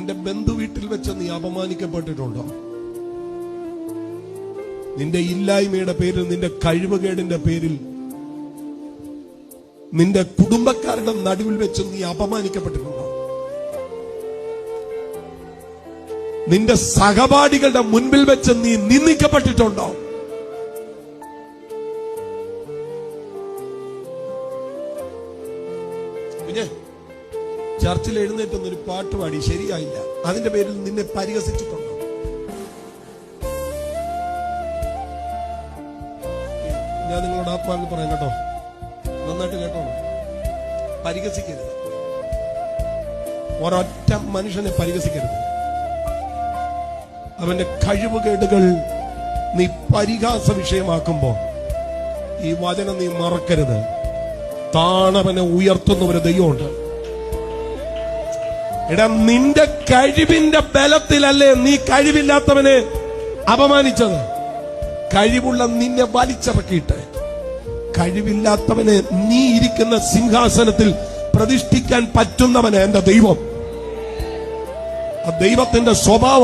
നിന്റെ ബന്ധു വീട്ടിൽ വെച്ച് നീ അപമാനിക്കപ്പെട്ടിട്ടുണ്ടോ? നിന്റെ ഇല്ലായ്മയുടെ പേരിൽ, നിന്റെ കഴിവുകേടിന്റെ പേരിൽ, നിന്റെ കുടുംബക്കാരുടെ നടുവിൽ വെച്ച് നീ അപമാനിക്കപ്പെട്ടിട്ടുണ്ടോ? നിന്റെ സഹപാഠികളുടെ മുൻപിൽ വെച്ച് നീ നിന്ദിക്കപ്പെട്ടിട്ടുണ്ടോ? പിന്നെ ചർച്ചിൽ എഴുന്നേറ്റൊന്നൊരു പാട്ട് പാടി ശരിയായില്ല, അതിന്റെ പേരിൽ നിന്നെ പരിഹസിച്ചിട്ടുണ്ടോ? ഞാൻ നിങ്ങളോട് ആത്മാവിൽ പറയാം കേട്ടോ, നന്നായിട്ട് കേട്ടോ. പരിഹസിക്കരുത്, ഒരൊറ്റ മനുഷ്യനെ പരിഹസിക്കരുത്. അവന്റെ കഴിവുകേടുകൾ നീ പരിഹാസ വിഷയമാക്കുമ്പോ ഈ വചനം നീ മറക്കരുത്. താണവനെ ഉയർത്തുന്ന ഒരു ദൈവമുണ്ട്. എടാ, നിന്റെ കഴിവിന്റെ ബലത്തിലല്ലേ നീ കഴിവില്ലാത്തവനെ അപമാനിച്ചത്? കഴിവുള്ള നിന്നെ വലിച്ചിറക്കിയിട്ട് കഴിവില്ലാത്തവനെ നീ ഇരിക്കുന്ന സിംഹാസനത്തിൽ പ്രതിഷ്ഠിക്കാൻ പറ്റുന്നവനെ എന്റെ ദൈവം. ആ ദൈവത്തിന്റെ സ്വഭാവ